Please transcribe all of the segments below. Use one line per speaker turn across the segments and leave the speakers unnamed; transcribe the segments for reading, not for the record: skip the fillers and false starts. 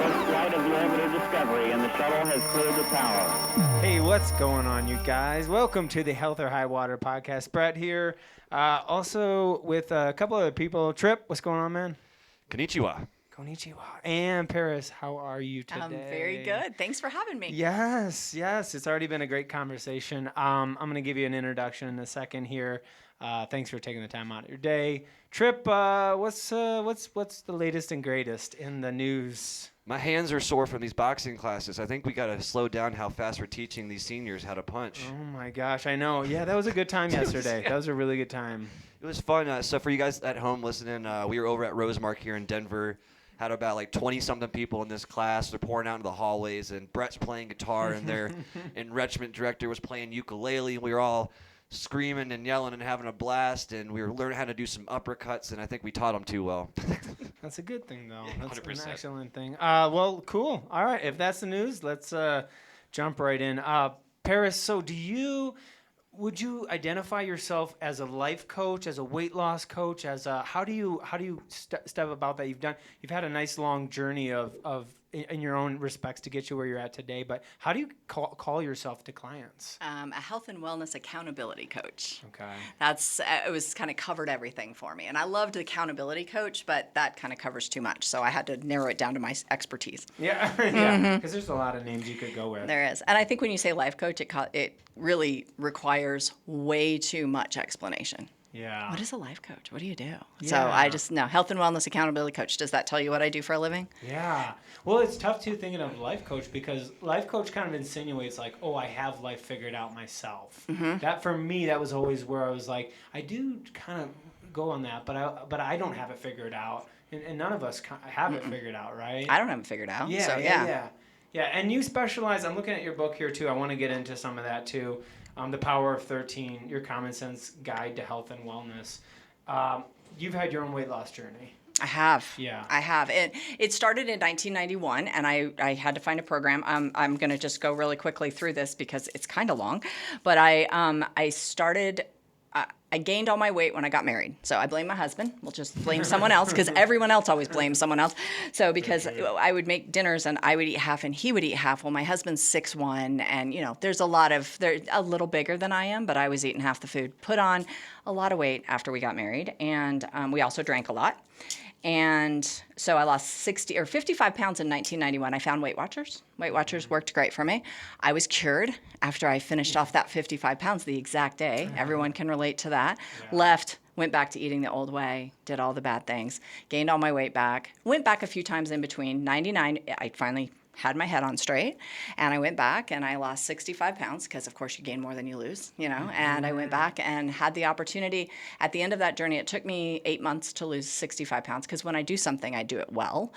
first flight of the orbiter Discovery, and the shuttle has cleared the tower.
Hey, what's going on, you guys? Welcome to the Health or High Water podcast. Brett here, also with a couple other people. Trip, what's going on, man?
Konnichiwa.
Konnichiwa. And Paris, how are you today?
I'm very good. Thanks for having me.
Yes. It's already been a great conversation. I'm going to give you an introduction in a second here. Thanks for taking the time out of your day. Trip, what's the latest and greatest in the news?
My hands are sore from these boxing classes. I think we got to slow down how fast we're teaching these seniors how to punch.
Oh, my gosh. I know. Yeah, that was a good time yesterday.
Yeah.
That was a really good time.
It was fun. So for you guys at home listening, we were over at Rosemark here in Denver. Had about like 20-something people in this class. They're pouring out into the hallways, and Brett's playing guitar, and their enrichment director was playing ukulele. We were all screaming and yelling and having a blast, and we were learning how to do some uppercuts, and I think we taught them too well.
That's a good thing, though.
Yeah,
That's
100%.
an excellent thing. Well, cool. All right, if that's the news, let's jump right in. Paris, so would you identify yourself as a life coach, as a weight loss coach, as a how do you step about that? You've had a nice long journey of in your own respects to get you where you're at today, but how do you call yourself to clients?
A health and wellness accountability coach.
Okay.
That's it was kind of covered everything for me, and I loved accountability coach, but that kind of covers too much, so I had to narrow it down to my expertise.
Yeah, yeah, because there's a lot of names you could go with.
There is, and I think when you say life coach, it really requires way too much explanation.
Yeah.
What is a life coach? What do you do? So
Yeah.
I just know health and wellness accountability coach. Does that tell you what I do for a living?
Yeah. Well, it's tough, too, thinking of life coach because life coach kind of insinuates like, oh, I have life figured out myself.
Mm-hmm.
That, for me, that was always where I was like, I do kind of go on that, but I don't have it figured out. And none of us have it figured out, right?
I don't have it figured out.
Yeah,
so,
yeah. And you specialize, I'm looking at your book here, too. I want to get into some of that, too. The Power of 13, Your Common Sense Guide to Health and Wellness. You've had your own weight loss journey.
I have.
Yeah.
I have. It started in 1991, and I had to find a program. I'm going to just go really quickly through this because it's kind of long. But I started. I gained all my weight when I got married. So I blame my husband. We'll just blame someone else because everyone else always blames someone else. So because I would make dinners and I would eat half and he would eat half. Well, my husband's 6'1", and they're a little bigger than I am, but I was eating half the food. Put on a lot of weight after we got married, and we also drank a lot. And so I lost 55 pounds in 1991. I found Weight Watchers. Weight Watchers worked great for me. I was cured after I finished off that 55 pounds the exact day. Everyone can relate to that. Yeah. Left, went back to eating the old way, did all the bad things, gained all my weight back, went back a few times in between. 99, I finally had my head on straight, and I went back and I lost 65 pounds because, of course, you gain more than you lose, and I went back and had the opportunity. At the end of that journey, it took me 8 months to lose 65 pounds because when I do something, I do it well.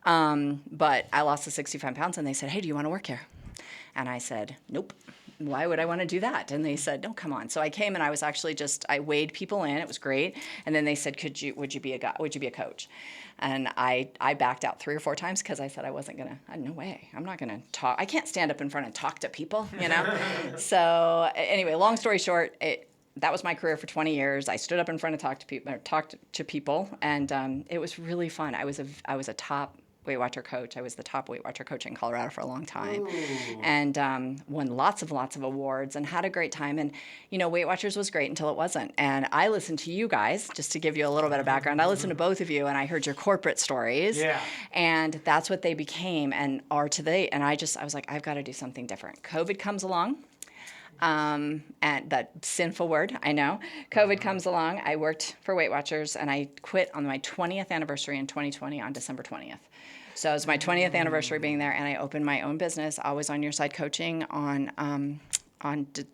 But I lost the 65 pounds, and they said, hey, do you want to work here? And I said, nope. Why would I want to do that? And they said, no, come on. So I came and I was actually I weighed people in. It was great. And then they said, would you be a coach? And I backed out 3 or 4 times because I said I wasn't going to, no way. I'm not going to talk. I can't stand up in front and talk to people, So anyway, long story short, that was my career for 20 years. I stood up in front and talked to people, and it was really fun. I was a top Weight Watcher coach. I was the top Weight Watcher coach in Colorado for a long time. Ooh. And won lots of awards and had a great time. And, Weight Watchers was great until it wasn't. And I listened to you guys, just to give you a little bit of background. I listened to both of you, and I heard your corporate stories. Yeah. And that's what they became and are today. And I was like, I've got to do something different. COVID comes along. And that sinful word, I know. COVID comes along. I worked for Weight Watchers, and I quit on my 20th anniversary in 2020 on December 20th. So it was my 20th anniversary being there, and I opened my own business, Always on Your Side Coaching, on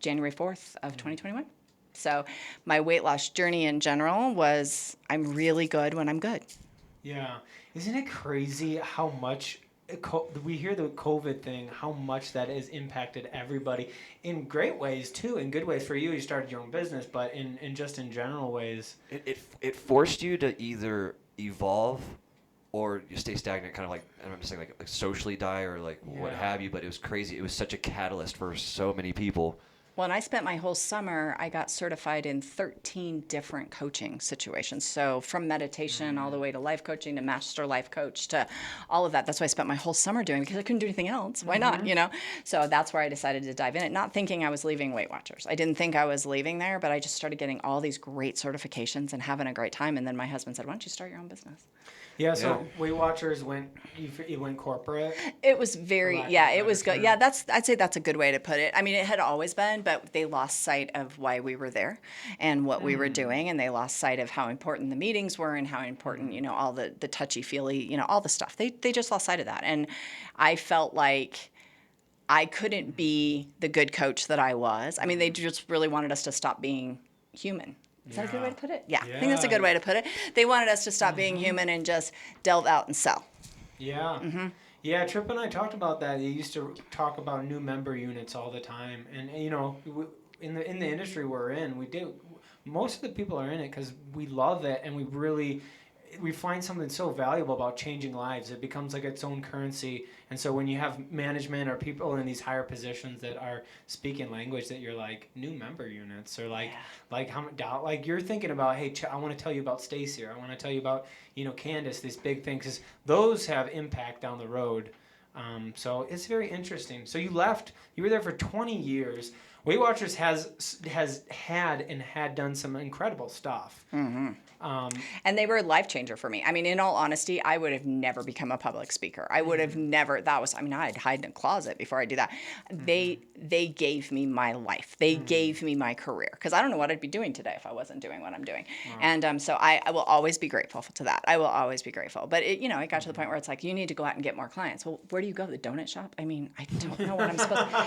January 4th of 2021. So my weight loss journey in general was I'm really good when I'm good.
Yeah. Isn't it crazy how much we hear the COVID thing, how much that has impacted everybody in great ways, too, in good ways for you. You started your own business, but in just in general ways.
It forced you to either evolve or you stay stagnant, kind of like, I'm just saying, like socially die or what have you, but it was crazy. It was such a catalyst for so many people
Well, and I spent my whole summer, I got certified in 13 different coaching situations. So from meditation all the way to life coaching to master life coach to all of that. That's what I spent my whole summer doing because I couldn't do anything else. Why not, you know? So that's where I decided to dive in it, not thinking I was leaving Weight Watchers. I didn't think I was leaving there, but I just started getting all these great certifications and having a great time. And then my husband said, why don't you start your own business?
Yeah, so Weight Watchers you went corporate.
It was very, it was good. Yeah, I'd say that's a good way to put it. I mean, it had always been, but they lost sight of why we were there and what we were doing, and they lost sight of how important the meetings were and how important, you know, all the touchy-feely, you know, all the stuff. They just lost sight of that, and I felt like I couldn't be the good coach that I was. I mean, they just really wanted us to stop being human. Is that a good way to put it? Yeah, I think that's a good way to put it. They wanted us to stop being human and just delve out and sell.
Yeah. Yeah, Tripp and I talked about that. They used to talk about new member units all the time. And you know, in the industry we're in, most of the people are in it because we love it and we find something so valuable about changing lives. It becomes like its own currency. And so when you have management or people in these higher positions that are speaking language that you're like new member units or like you're thinking about, hey, I want to tell you about Stacy, or I want to tell you about, you know, Candace, these big things, because those have impact down the road. So it's very interesting. So you were there for 20 years. Weight Watchers has had done some incredible stuff.
And they were a life changer for me. I mean, in all honesty, I would have never become a public speaker. I would have never, I'd hide in a closet before I do that. They gave me my life. They gave me my career. Because I don't know what I'd be doing today if I wasn't doing what I'm doing. Wow. And so I will always be grateful to that. I will always be grateful. But it got to the point where it's like, you need to go out and get more clients. Well, where do you go? The donut shop? I mean, I don't know what I'm supposed to,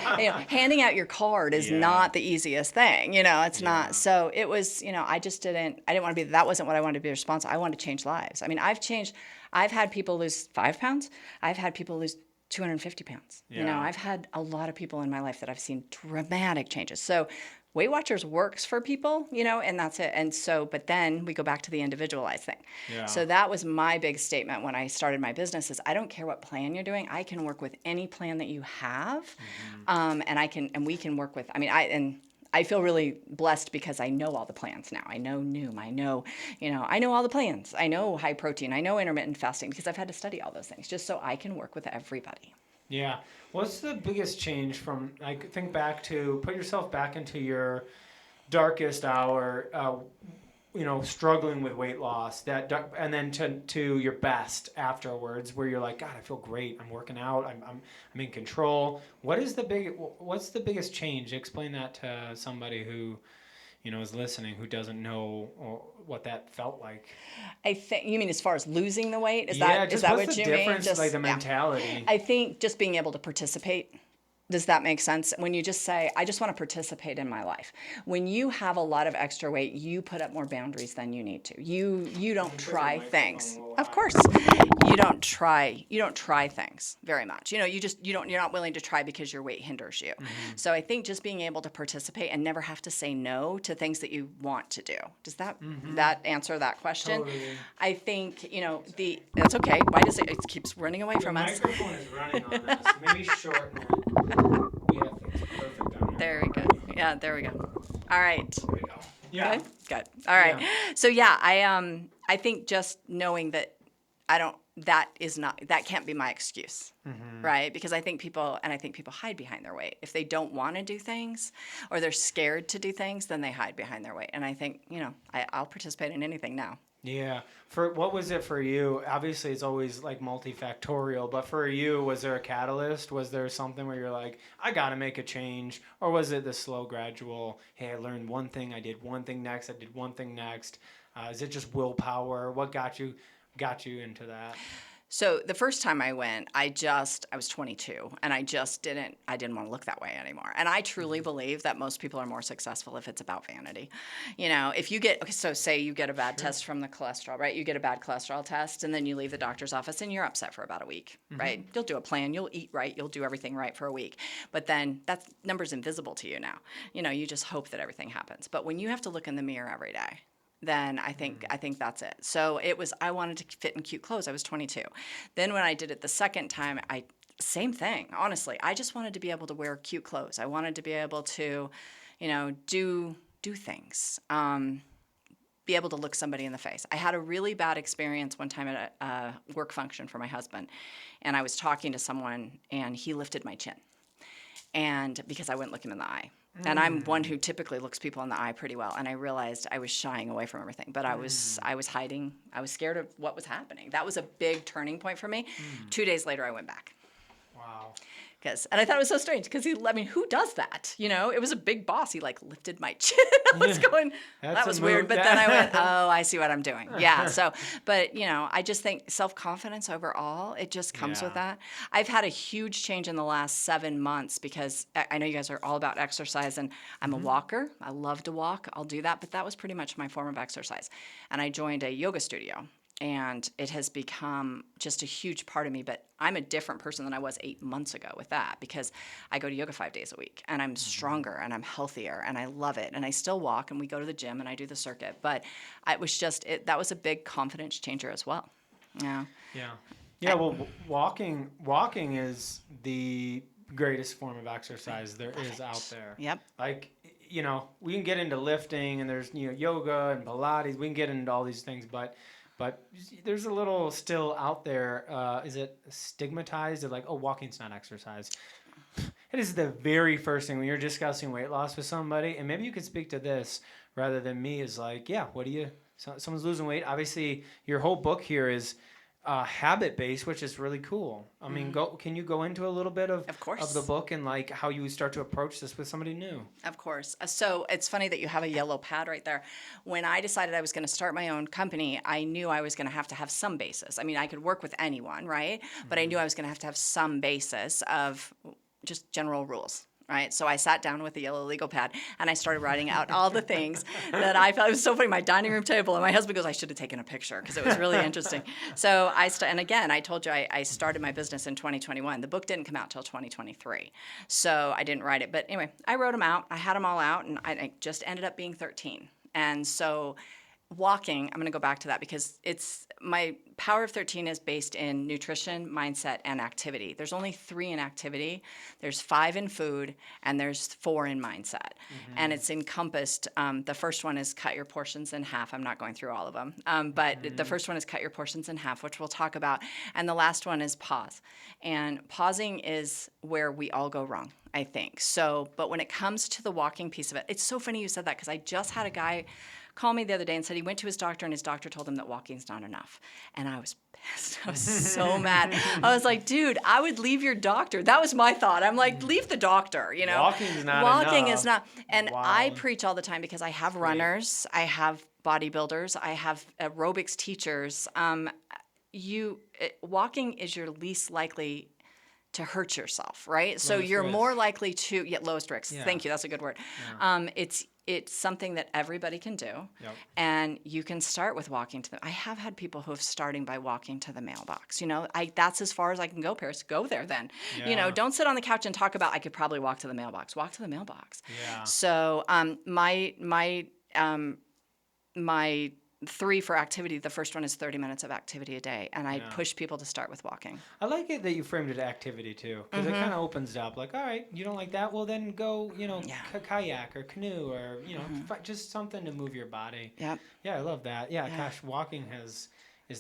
handing out your card is not the easiest thing. It's not. So it was, I didn't want to be, that wasn't what I wanted to be responsible. I wanted to change lives. I mean, I've had people lose 5 pounds. I've had people lose 250 pounds. I've had a lot of people in my life that I've seen dramatic changes. So Weight Watchers works for people, and that's it. And so, but then we go back to the individualized thing. Yeah. So that was my big statement when I started my business is I don't care what plan you're doing. I can work with any plan that you have. And we can work with, I feel really blessed because I know all the plans now. I know Noom. I know all the plans. I know high protein. I know intermittent fasting because I've had to study all those things just so I can work with everybody.
Yeah. What's the biggest change from, think back to, put yourself back into your darkest hour, struggling with weight loss, and then to your best afterwards, where you're like, God, I feel great. I'm working out. I'm in control. What's the biggest change? Explain that to somebody who, is listening, who doesn't know what that felt like.
I think you mean as far as losing the weight. Is
that
what you mean?
Just like the mentality.
I think just being able to participate. Does that make sense? When you just say, I just want to participate in my life. When you have a lot of extra weight, you put up more boundaries than you need to. You don't try things. Of course. You don't try things very much. You're not willing to try because your weight hinders you. Mm-hmm. So I think just being able to participate and never have to say no to things that you want to do. Does that answer that question?
Totally.
I think, that's okay. Why does it keeps running away from us?
The microphone is running on us. Maybe shorten it. We have things perfect on
there we go. Yeah, there we go. All right.
There we go. Yeah.
Good. All right. Yeah. So yeah, I think just knowing that that can't be my excuse, right? Because I think people hide behind their weight. If they don't want to do things or they're scared to do things, then they hide behind their weight. And I think, I'll participate in anything now.
Yeah. What was it for you? Obviously, it's always like multifactorial, but for you, was there a catalyst? Was there something where you're like, I got to make a change? Or was it the slow, gradual, hey, I learned one thing, I did one thing next, I did one thing next? Is it just willpower? What got you into that?
So the first time I went, I was 22 and I didn't want to look that way anymore. And I truly believe that most people are more successful if it's about vanity. If you say you get a bad test from the cholesterol, right? You get a bad cholesterol test and then you leave the doctor's office and you're upset for about a week, right? You'll do a plan, you'll eat right, you'll do everything right for a week. But then that number's invisible to you now. You just hope that everything happens. But when you have to look in the mirror every day, then I think that's it. So I wanted to fit in cute clothes. I was 22. Then when I did it the second time, Same thing, honestly. I just wanted to be able to wear cute clothes. I wanted to be able to, do things. Be able to look somebody in the face. I had a really bad experience one time at a work function for my husband, and I was talking to someone, and he lifted my chin, and because I wouldn't look him in the eye. And I'm one who typically looks people in the eye pretty well, and I realized I was shying away from everything, but I was hiding. I was scared of what was happening. That was a big turning point for me. 2 days later, I went back.
Wow.
And I thought it was so strange because who does that? It was a big boss. He lifted my chin. I was going, that was weird. But then I went, oh, I see what I'm doing. Yeah. So, but I just think self-confidence overall, it just comes with that. I've had a huge change in the last 7 months because I know you guys are all about exercise, and I'm a walker. I love to walk. I'll do that. But that was pretty much my form of exercise. And I joined a yoga studio. And it has become just a huge part of me, but I'm a different person than I was 8 months ago with that because I go to yoga 5 days a week, and I'm stronger and I'm healthier and I love it. And I still walk, and we go to the gym and I do the circuit, but it was that was a big confidence changer as well. Yeah.
Yeah. Yeah. Well, walking is the greatest form of exercise there is out there.
Yep.
We can get into lifting, and there's, yoga and Pilates. We can get into all these things, but there's a little still out there. Is it stigmatized? Of walking's not exercise. It is the very first thing when you're discussing weight loss with somebody, and maybe you could speak to this rather than me. Is someone's losing weight. Obviously, your whole book here is habit-based, which is really cool. I mean, can you go into a little bit of the book and how you start to approach this with somebody new?
Of course. So it's funny that you have a yellow pad right there. When I decided I was going to start my own company, I knew I was going to have some basis. I mean, I could work with anyone, right? But I knew I was going to have some basis of just general rules. Right. So I sat down with the yellow legal pad and I started writing out all the things that I felt. It was so funny. My dining room table, and my husband goes, I should have taken a picture because it was really interesting. So and again, I told you I started my business in 2021. The book didn't come out till 2023. So I didn't write it. But anyway, I wrote them out. I had them all out, and I just ended up being 13. And so walking, I'm going to go back to that because my Power of 13 is based in nutrition, mindset, and activity. There's only 3 in activity. There's 5 in food, and there's 4 in mindset. And it's encompassed. The first one is cut your portions in half. I'm not going through all of them. But the first one is cut your portions in half, which we'll talk about. And the last one is pause. And pausing is where we all go wrong, I think. So, but when it comes to the walking piece of it, it's so funny you said that because I just had a guy called me the other day and said he went to his doctor, and his doctor told him that walking's not enough. And I was pissed. I was so mad. I was like, dude, I would leave your doctor. That was my thought. I'm like, leave the doctor,
Walking's not
Walking
enough.
is not. And
Wow.
I preach all the time because I have runners, I have bodybuilders, I have aerobics teachers. Walking is your least likely to hurt yourself, right? So
Lowest
you're
risk.
more likely to lowest risk.
Yeah.
Thank you. That's a good word.
Yeah.
It's something that everybody can do, and you can start with walking to I have had people who have starting by walking to the mailbox. That's as far as I can go, Paris. Go there then.
Yeah.
Don't sit on the couch and talk about I could probably walk to the mailbox. Walk to the mailbox.
Yeah.
So my 3 for activity, the first one is 30 minutes of activity a day, and I push people to start with walking.
I like it that you framed it activity too, because it kind of opens it up. All right, you don't like that? Well, then go, kayak or canoe or, just something to move your body.
Yep.
Yeah, I love that. Yeah, gosh, walking is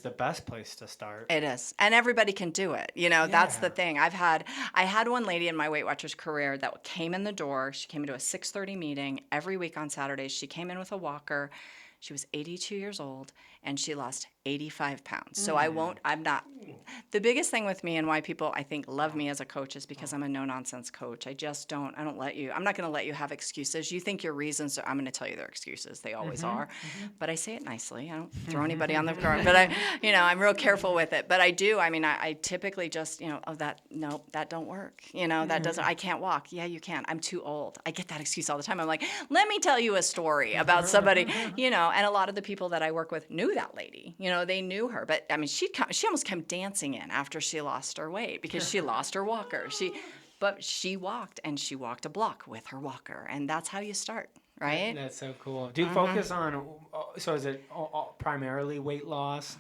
the best place to start.
It is. And everybody can do it. That's the thing. I had one lady in my Weight Watchers career that came in the door. She came into a 6:30 meeting every week on Saturdays. She came in with a walker. She was 82 years old, and she lost 85 pounds. So the biggest thing with me and why people, I think, love me as a coach is because I'm a no-nonsense coach. I don't let you, I'm not going to let you have excuses. You think your reasons I'm going to tell you their excuses. They always are. But I say it nicely. I don't throw anybody on the ground. But I'm real careful with it. But I do. I typically just, that don't work. That doesn't, I can't walk. Yeah, you can. I'm too old. I get that excuse all the time. I'm like, let me tell you a story about somebody, and a lot of the people that I work with knew that lady. They knew her. But, she almost came dancing in after she lost her weight because she lost her walker. But she walked, and she walked a block with her walker. And that's how you start, right?
That's so cool. Do you focus on, so is it primarily weight loss?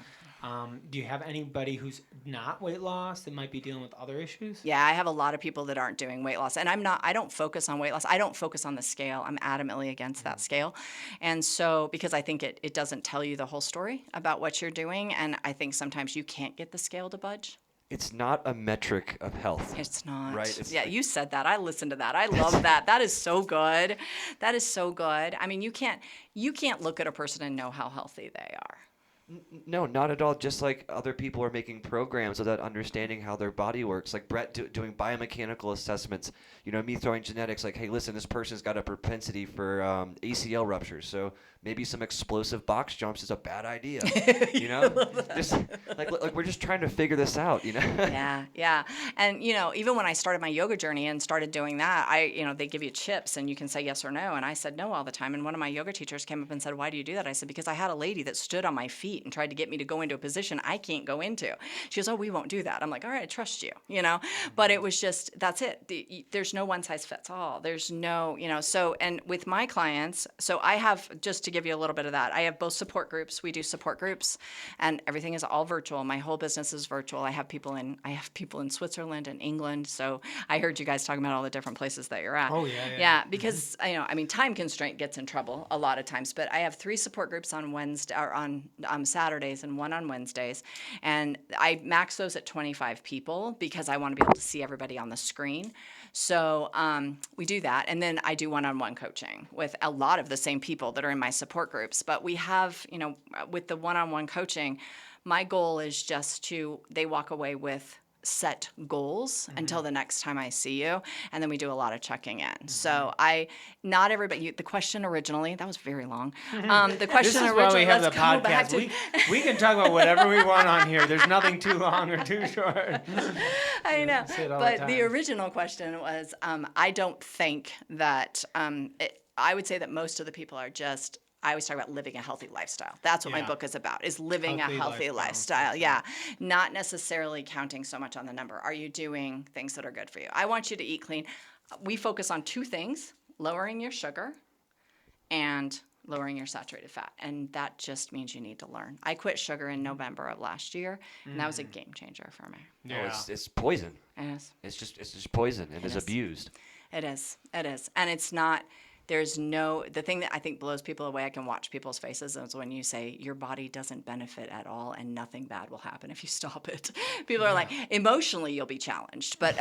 Do you have anybody who's not weight loss that might be dealing with other issues?
Yeah, I have a lot of people that aren't doing weight loss, and I don't focus on weight loss. I don't focus on the scale. I'm adamantly against that scale. And so, because I think it doesn't tell you the whole story about what you're doing, and I think sometimes you can't get the scale to budge.
It's not a metric of health.
It's not.
Right? It's
Yeah,
like-
you said that. I listened to that. I love that. That is so good. That is so good. I mean, you can't look at a person and know how healthy they are.
No, not at all. Just like other people are making programs without understanding how their body works. Like Brett doing biomechanical assessments. Me throwing genetics. Like, hey, listen, this person's got a propensity for ACL ruptures. So maybe some explosive box jumps is a bad idea. Just like we're just trying to figure this out.
Yeah. And even when I started my yoga journey and started doing that, they give you chips and you can say yes or no. And I said no all the time. And one of my yoga teachers came up and said, "Why do you do that?" I said, "Because I had a lady that stood on my feet and tried to get me to go into a position I can't go into." She goes, "Oh, we won't do that." I'm like, "All right, I trust you," But it was just, that's it. There's no one size fits all. There's no, so, and with my clients, so I have, just to give you a little bit of that, I have both support groups. We do support groups and everything is all virtual. My whole business is virtual. I have people in Switzerland and England. So I heard you guys talking about all the different places that you're at.
Oh, yeah.
Yeah, because time constraint gets in trouble a lot of times. But I have 3 support groups on Wednesday or on Saturdays and 1 on Wednesdays, and I max those at 25 people because I want to be able to see everybody on the screen. So we do that, and then I do one-on-one coaching with a lot of the same people that are in my support groups. But we have, with the one-on-one coaching, my goal is just they walk away with set goals until the next time I see you, and then we do a lot of checking in. So not everybody. The question originally, that was very long. The question
This is
originally.
why we have the
let's go back
podcast.
to-
We can talk about whatever we want on here. There's nothing too long or too short.
I know.
Say it all the
But
time.
the original question was, I don't think that, I would say that most of the people are just, I always talk about living a healthy lifestyle. That's what my
Yeah.
book is about, is living
Healthy
a healthy
lifestyle.
lifestyle. Yeah. Not necessarily counting so much on the number. Are you doing things that are good for you? I want you to eat clean. We focus on 2 things, lowering your sugar and lowering your saturated fat. And that just means you need to learn. I quit sugar in November of last year, and that was a game changer for me.
Yeah.
It's poison.
It is.
It's just poison and
It
is
is.
abused.
It is. And it's not, the thing that I think blows people away, I can watch people's faces, is when you say your body doesn't benefit at all and nothing bad will happen if you stop it. People are like, emotionally you'll be challenged, but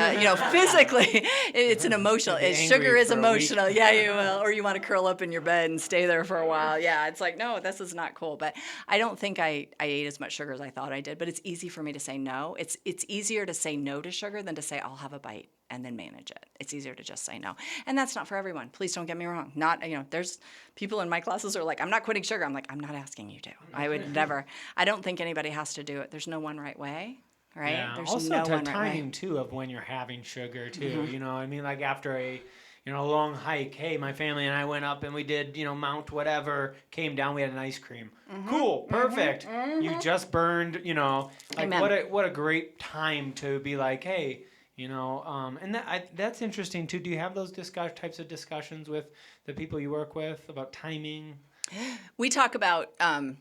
physically it's an emotional,
You'll be
sugar
angry
is
for a
emotional. Yeah, you will. Or you want to curl up in your bed and stay there for a while. Yeah, it's like, no, this is not cool. But I don't think I ate as much sugar as I thought I did, but it's easy for me to say no. It's easier to say no to sugar than to say I'll have a bite and then manage it. It's easier to just say no. And that's not for everyone. Please don't get me wrong. There's people in my classes who are like, I'm not quitting sugar. I'm like, I'm not asking you to. I would never. I don't think anybody has to do it. There's no one right way, right?
Yeah.
There's
Also,
no
to
one right
timing
way.
too of when you're having sugar too. I mean, like after a long hike. Hey, my family and I went up and we did Mount whatever. Came down, we had an ice cream. Cool, perfect. You just burned. Like
Amen.
what a great time to be like, hey. And that's interesting too. Do you have those types of discussions with the people you work with about timing?
We talk about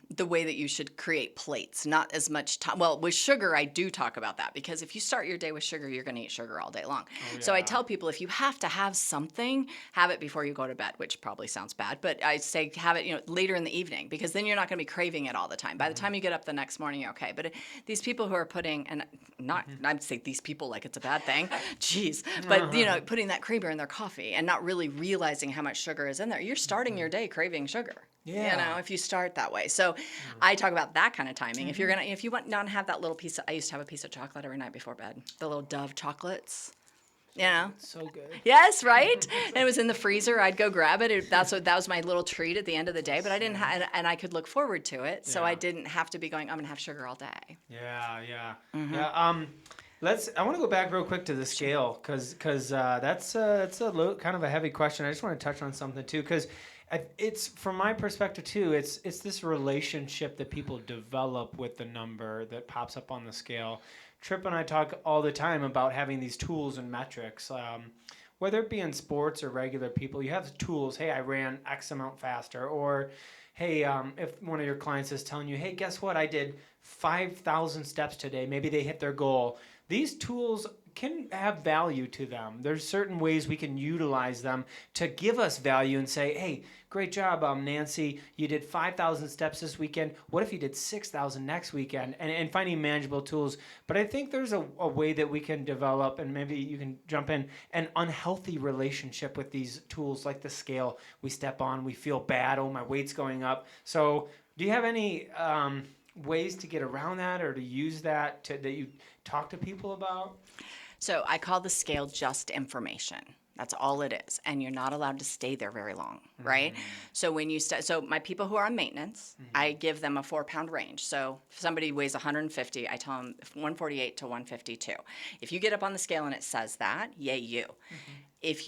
the way that you should create plates, not as much time. Well, with sugar, I do talk about that because if you start your day with sugar, you're going to eat sugar all day long. So I tell people if you have to have something, have it before you go to bed, which probably sounds bad, but I say have it later in the evening because then you're not going to be craving it all the time. By the time you get up the next morning, you're okay. But these people who are putting, and I'd say these people like it's a bad thing, jeez, but putting that creamer in their coffee and not really realizing how much sugar is in there, you're starting your day craving sugar.
Yeah.
If you start that way. So I talk about that kind of timing. If you want not to have that little piece I used to have a piece of chocolate every night before bed. The little Dove chocolates.
So good.
Yes, right? And it was in the freezer. I'd go grab it. That was my little treat at the end of the day, but I didn't and I could look forward to it. So
Yeah.
I didn't have to be going, I'm going to have sugar all day.
Yeah. I want to go back real quick to the scale because that's kind of a heavy question. I just want to touch on something too because it's from my perspective too. It's this relationship that people develop with the number that pops up on the scale. Tripp and I talk all the time about having these tools and metrics. Whether it be in sports or regular people, you have tools. Hey, I ran X amount faster, or hey, if one of your clients is telling you, hey, guess what? I did 5,000 steps today. Maybe they hit their goal. These tools can have value to them. There's certain ways we can utilize them to give us value and say, hey, great job, Nancy. You did 5,000 steps this weekend. What if you did 6,000 next weekend? And finding manageable tools. But I think there's a way that we can develop, and maybe you can jump in, an unhealthy relationship with these tools like the scale. We step on, we feel bad. Oh, my weight's going up. So do you have any ways to get around that or to use that that you talk to people about?
So I call the scale just information. That's all it is. And you're not allowed to stay there very long, right? So when you so my people who are on maintenance, I give them a 4-pound range. So if somebody weighs 150, I tell them 148 to 152. If you get up on the scale and it says that, yay you. If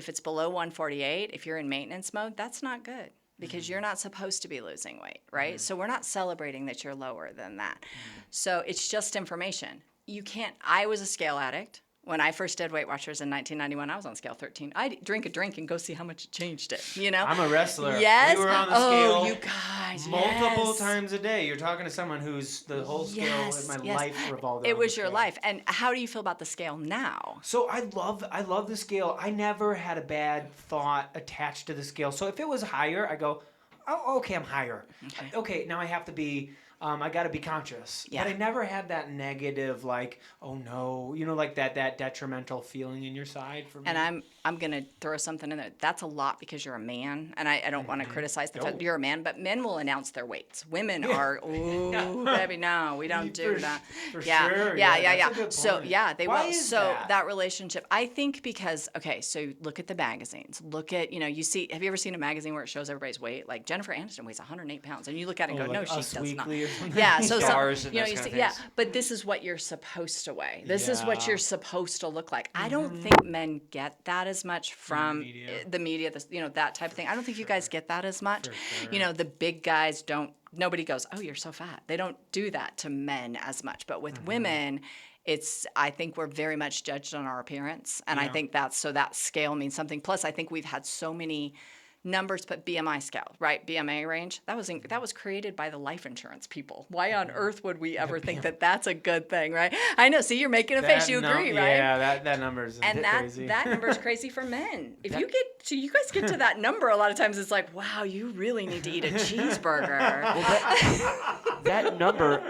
it's below 148, if you're in maintenance mode, that's not good. Because you're not supposed to be losing weight, right? So we're not celebrating that you're lower than that. So it's just information. You can't, I was a scale addict. When I first did Weight Watchers in 1991, I was on scale 13. I'd drink a drink and go see how much it changed it, you know?
I'm a wrestler.
Yes.
We were on the scale.
Oh, you guys,
multiple times a day. You're talking to someone who's the whole scale of my life revolved around
It was
the
your
scale.
life. And how do you feel about the scale now?
So I love the scale. I never had a bad thought attached to the scale. So if it was higher, I go, oh, okay, I'm higher. Okay, now I have to be, I got to be conscious.
Yeah.
But I never had that negative, like, oh no, like that detrimental feeling in your side for me.
And I'm going to throw something in there. That's a lot because you're a man. And I don't want to criticize the fact that you're a man, but men will announce their weights. Women are, ooh, baby, no, we don't do that.
For
Yeah.
sure.
Yeah.
That's a good
So,
point.
yeah, they
Why
will.
is
So
that?
that relationship, I think because, okay, so look at the magazines. Look at, you see, have you ever seen a magazine where it shows everybody's weight? Like Jennifer Aniston weighs 108 pounds. And you look at it and go,
like
no, she
Us
does not.
Weekly or something?
Yeah, so
Stars and
you
those
see,
kind of
yeah,
things.
but this is what you're supposed to weigh. This is what
Yeah.
you're supposed to look like. I don't think men get that as much from the media, that type of thing. I don't think you guys get that as much.
sure.
The big guys don't. Nobody goes, oh, you're so fat. They don't do that to men as much. But with women, I think we're very much judged on our appearance, and I think that scale means something. Plus, I think we've had so many numbers, but BMI scale, right? BMI range. That was created by the life insurance people. Why on earth would we ever think that that's a good thing, right? I know. See, you're making a face. You agree, right?
Yeah, that number is
And
crazy.
that number is crazy for men. If you guys get to that number, a lot of times it's like, wow, you really need to eat a cheeseburger.
Well, that number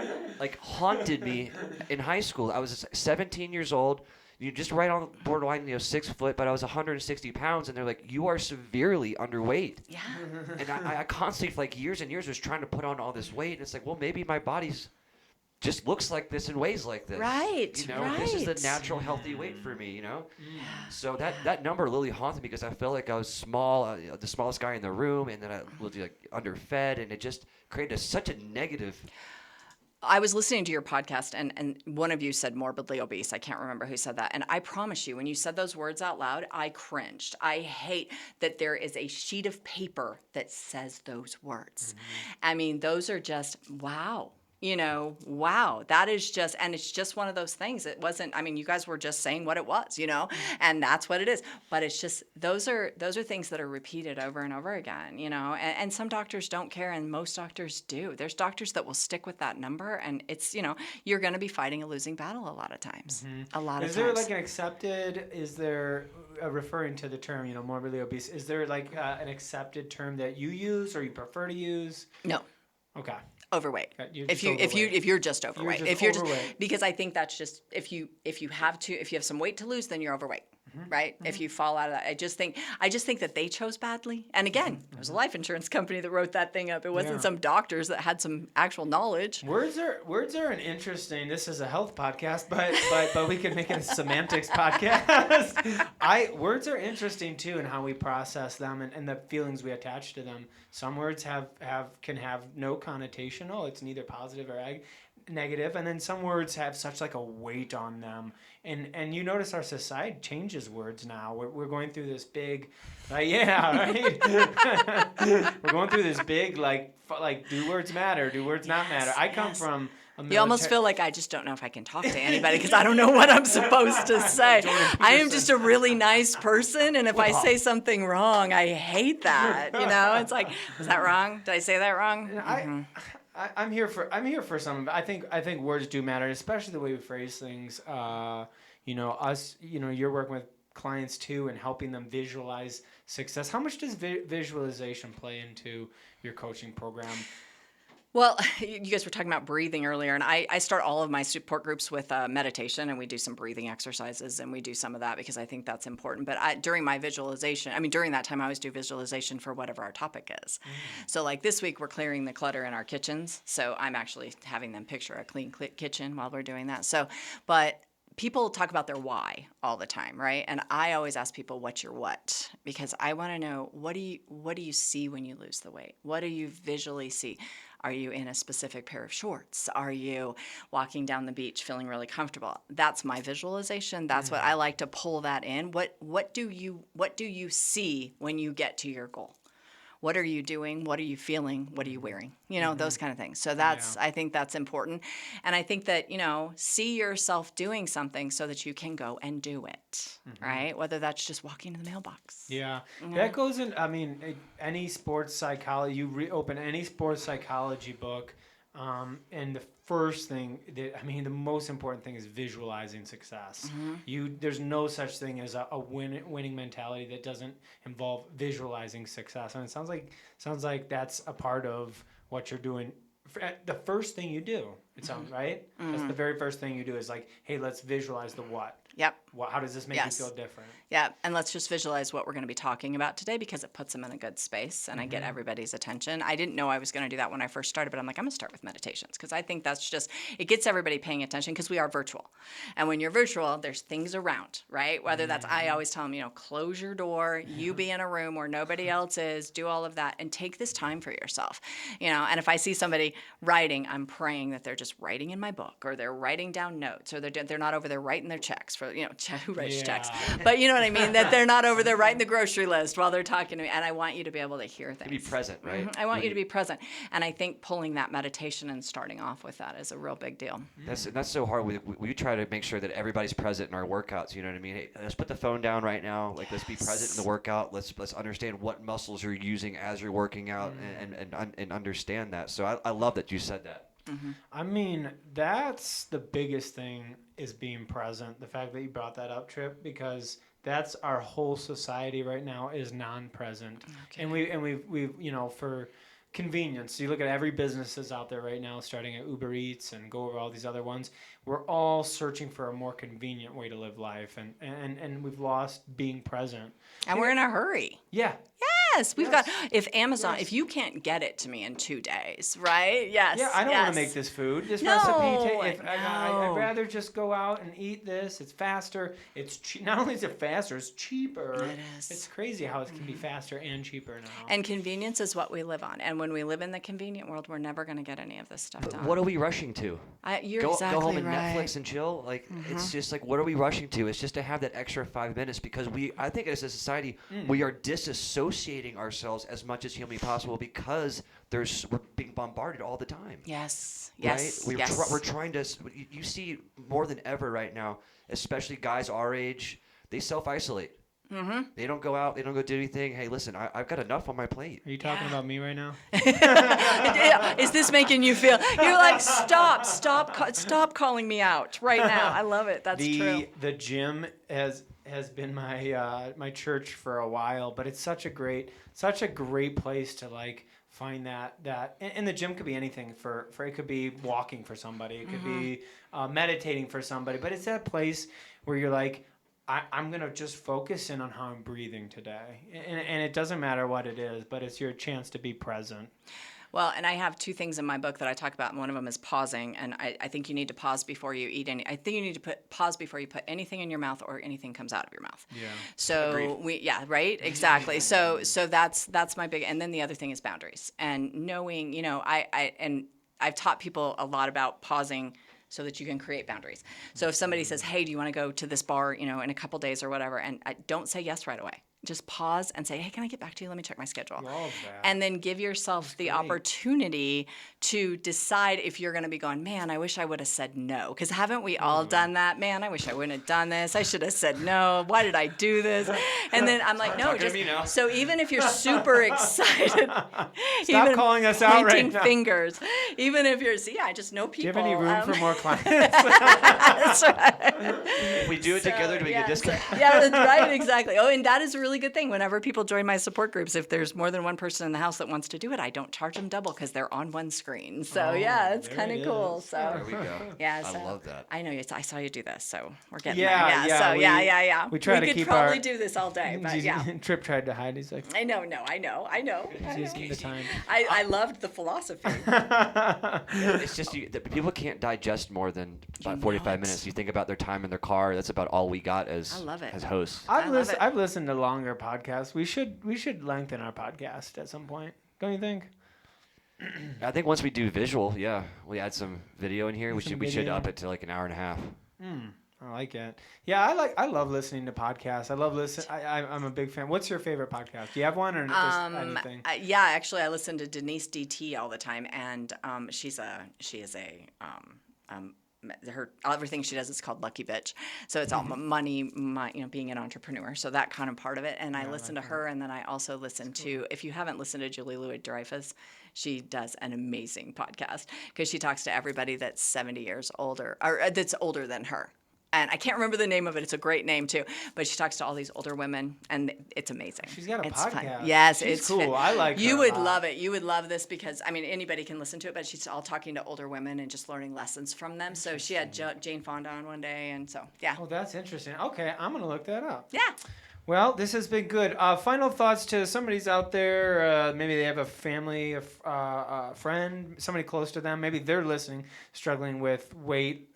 haunted me in high school. I was 17 years old. You just right on the borderline, 6 foot, but I was 160 pounds, and they're like, you are severely underweight.
Yeah.
And I constantly, for years and years, was trying to put on all this weight, and it's like, well, maybe my body's just looks like this and weighs like this.
Right,
This is the
right.
natural, healthy weight for me, So that number really haunted me because I felt like I was small, the smallest guy in the room, and then I was underfed, and it just created such a negative.
I was listening to your podcast, and one of you said morbidly obese. I can't remember who said that. And I promise you, when you said those words out loud, I cringed. I hate that there is a sheet of paper that says those words. I mean, those are just, wow. Wow, that is just, and it's just one of those things. It wasn't, you guys were just saying what it was, and that's what it is. But it's just, those are things that are repeated over and over again, and some doctors don't care, and most doctors do. There's doctors that will stick with that number, and it's, you're going to be fighting a losing battle a lot of times. A lot of times.
Is there referring to the term, morbidly obese, is there an accepted term that you use or you prefer to use?
No.
Okay.
Overweight.
You're
If
just overweight.
you're just overweight.
You're just overweight.
Because I think that's just if you have some weight to lose, then you're overweight. Right? If you fall out of that, I just think that they chose badly. And again, there was a life insurance company that wrote that thing up. It wasn't some doctors that had some actual knowledge.
Words are an interesting. This is a health podcast, but we can make it a semantics podcast. Words are interesting too, in how we process them and the feelings we attach to them. Some words can have no connotation. Oh, it's neither positive or negative, and then some words have such a weight on them. And you notice our society changes words now. We're going through this big, right? We're going through this big, do words matter? Do words not matter? I come from
You almost feel like I just don't know if I can talk to anybody because I don't know what I'm supposed to say. I am just a really nice person, and if I say something wrong, I hate that. It's like, was that wrong? Did I say that wrong?
I'm here for some of it. I think words do matter, especially the way we phrase things. You're working with clients too and helping them visualize success. How much does visualization play into your coaching program?
Well, you guys were talking about breathing earlier, and I start all of my support groups with meditation, and we do some breathing exercises, and we do some of that because I think that's important. But during my visualization, during that time, I always do visualization for whatever our topic is. So like this week, we're clearing the clutter in our kitchens, so I'm actually having them picture a clean kitchen while we're doing that. But people talk about their why all the time, right? And I always ask people, what's your what? Because I want to know, what do you see when you lose the weight? What do you visually see? Are you in a specific pair of shorts? Are you walking down the beach feeling really comfortable? That's my visualization. That's what I like to pull that in. What do you see when you get to your goal? What are you doing? What are you feeling? What are you wearing? Those kind of things. So I think that's important. And I think that, see yourself doing something so that you can go and do it, right? Whether that's just walking to the mailbox.
Yeah. That goes in, any sports psychology, you reopen any sports psychology book, and the first thing the most important thing is visualizing success. There's no such thing as a winning mentality that doesn't involve visualizing success. And it sounds like that's a part of what you're doing. The first thing you do, it sounds right. That's the very first thing you do is like, hey, let's visualize the what.
Yep.
How does this make you feel different?
Yeah, and let's just visualize what we're going to be talking about today because it puts them in a good space and I get everybody's attention. I didn't know I was going to do that when I first started, but I'm like, I'm going to start with meditations because I think that's just, it gets everybody paying attention because we are virtual. And when you're virtual, there's things around, right? Whether that's, I always tell them, close your door, you be in a room where nobody else is, do all of that and take this time for yourself. And if I see somebody writing, I'm praying that they're just writing in my book or they're writing down notes or they're not over there writing their checks for, who writes checks? But you know what I mean? That they're not over there writing the grocery list while they're talking to me. And I want you to be able to hear things.
Be present, right?
I want you to be present. And I think pulling that meditation and starting off with that is a real big deal.
That's so hard. We try to make sure that everybody's present in our workouts. You know what I mean? Hey, let's put the phone down right now. Like, let's be present in the workout. Let's understand what muscles you're using as you're working out and understand that. So I love that you said that.
That's the biggest thing is being present. The fact that you brought that up, Trip, because that's our whole society right now is non-present. Okay. And we've for convenience. You look at every businesses out there right now, starting at Uber Eats and go over all these other ones. We're all searching for a more convenient way to live life, and we've lost being present.
And we're in a hurry.
Yeah.
Yes, we've got, if Amazon, if you can't get it to me in 2 days, right? Yes.
Yeah, I don't want to make this food. This recipe, I'd rather just go out and eat this. It's faster. It's not only is it faster, it's cheaper.
It is.
It's crazy how it can be faster and cheaper now.
And convenience is what we live on. And when we live in the convenient world, we're never going to get any of this stuff done.
What are we rushing to?
You're
go home
exactly
and Netflix and chill. Like it's just like, what are we rushing to? It's just to have that extra 5 minutes because I think as a society we are disassociating ourselves as much as humanly possible because we're being bombarded all the time.
Yes.
Right? We're trying to. You see more than ever right now, especially guys our age, they self-isolate. They don't go out. They don't go do anything. Hey, listen, I've got enough on my plate.
Are you talking about me right now?
Is this making you feel? You're like, stop calling me out right now. I love it. That's true.
The gym has been my church for a while, but it's such a great place to like find that and the gym could be anything for it could be walking for somebody, it could be meditating for somebody, but it's that place where you're like, I'm going to just focus in on how I'm breathing today. And it doesn't matter what it is, but it's your chance to be present.
Well, and I have 2 things in my book that I talk about, and one of them is pausing. And I think you need to pause before you eat I think you need to pause before you put anything in your mouth or anything comes out of your mouth.
Yeah.
So right? Exactly. So that's my big, and then the other thing is boundaries. And knowing, I've taught people a lot about pausing so that you can create boundaries. So if somebody says, hey, do you want to go to this bar, in a couple days or whatever, and don't say yes right away. just pause and say, hey, can I get back to you? Let me check my schedule.
Love that.
And then give yourself the opportunity to decide if you're going to be going, man, I wish I would have said no. Because haven't we all done that? Man, I wish I wouldn't have done this. I should have said no. Why did I do this? And then I'm like, no, just so even if you're super excited,
Stop calling us out right
pointing
now.
fingers, even if you're, I just know
Do you
people.
have any room for more clients?
That's right.
If we do it together, do we get discount?
Yeah, that's right, exactly. Oh, and that is a really good thing. Whenever people join my support groups, if there's more than one person in the house that wants to do it, I don't charge them double because they're on one screen. So yeah, it's
there
kind
it
of cool.
is.
So
There we go.
yeah,
I
so
love that.
I know I saw you do this, so we're getting
Yeah,
there.
yeah,
So
we-
yeah.
we try to
could
keep
probably
our-
do this all day, but yeah.
Trip tried to hide. He's like,
I know.
he's using the time.
I loved the philosophy.
It's just people can't digest more than about 45 minutes. You think about their time in their car. That's about all we got as
I love it.
as hosts.
I've listened to longer podcasts. We should lengthen our podcast at some point. Don't you think?
I think once we do visual, yeah, we add some video in here. We
Some
should
video.
up it to like an hour and a half.
I like it. Yeah, I love listening to podcasts. I love listen. I'm a big fan. What's your favorite podcast? Do you have one or just anything?
Yeah, actually, I listen to Denise DT all the time, and she is a everything she does is called Lucky Bitch. So it's all money, being an entrepreneur. So that kind of part of it. And I listen to her, and then I also listen to, if you haven't listened to Julie Louis-Dreyfus, she does an amazing podcast because she talks to everybody that's 70 years older, or that's older than her. And I can't remember the name of it. It's a great name too. But she talks to all these older women, and it's amazing.
She's got a
it's
podcast.
Fun. Yes,
She's
it's
cool. I like her
You
a
would
lot.
love it. You would love this because anybody can listen to it. But she's all talking to older women and just learning lessons from them. So she had Jane Fonda on one day, and so yeah.
Oh, that's interesting. Okay, I'm gonna look that up.
Yeah.
Well, this has been good. Final thoughts to somebody's out there. Maybe they have a family, a friend, somebody close to them. Maybe they're listening, struggling with weight.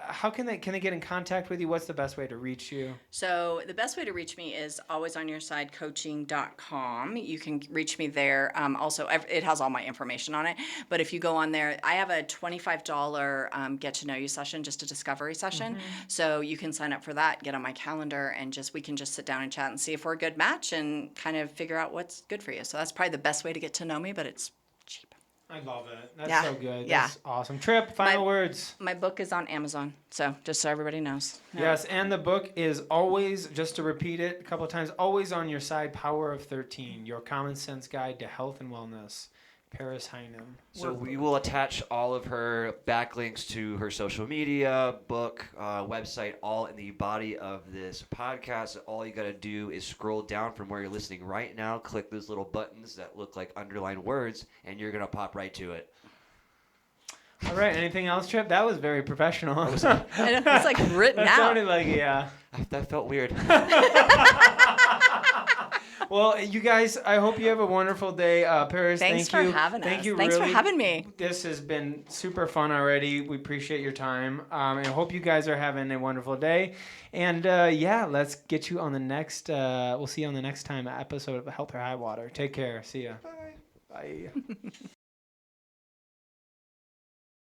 How can they get in contact with you? What's the best way to reach you?
So the best way to reach me is alwaysonyoursidecoaching.com. You can reach me there. Also, it has all my information on it. But if you go on there, I have a $25 get to know you session, just a discovery session. So you can sign up for that, get on my calendar, and we can just sit down and chat and see if we're a good match and kind of figure out what's good for you. So that's probably the best way to get to know me, but it's cheap.
I love it. That's
Yeah.
so good.
Yeah.
That's awesome. Trip, final words.
My book is on Amazon, so just so everybody knows. Yeah.
Yes, and the book is always, just to repeat it a couple of times, Always on Your Side, Power of 13, Your Common Sense Guide to Health and Wellness, Paris Heinen.
So we will attach all of her backlinks to her social media, book, website, all in the body of this podcast. All you got to do is scroll down from where you're listening right now, click those little buttons that look like underlined words, and you're going to pop right to it.
All right, anything else, Trip? That was very professional.
I know, it's like written
That
out.
sounded like, yeah.
That felt weird.
Well, you guys, I hope you have a wonderful day. Paris,
Thanks
thank you.
for having
Thank
us.
you.
Thanks for
really.
having me.
This has been super fun already. We appreciate your time. And I hope you guys are having a wonderful day. And let's get you on the next, we'll see you on the next episode of Health or High Water. Take care. See ya. Bye. Bye.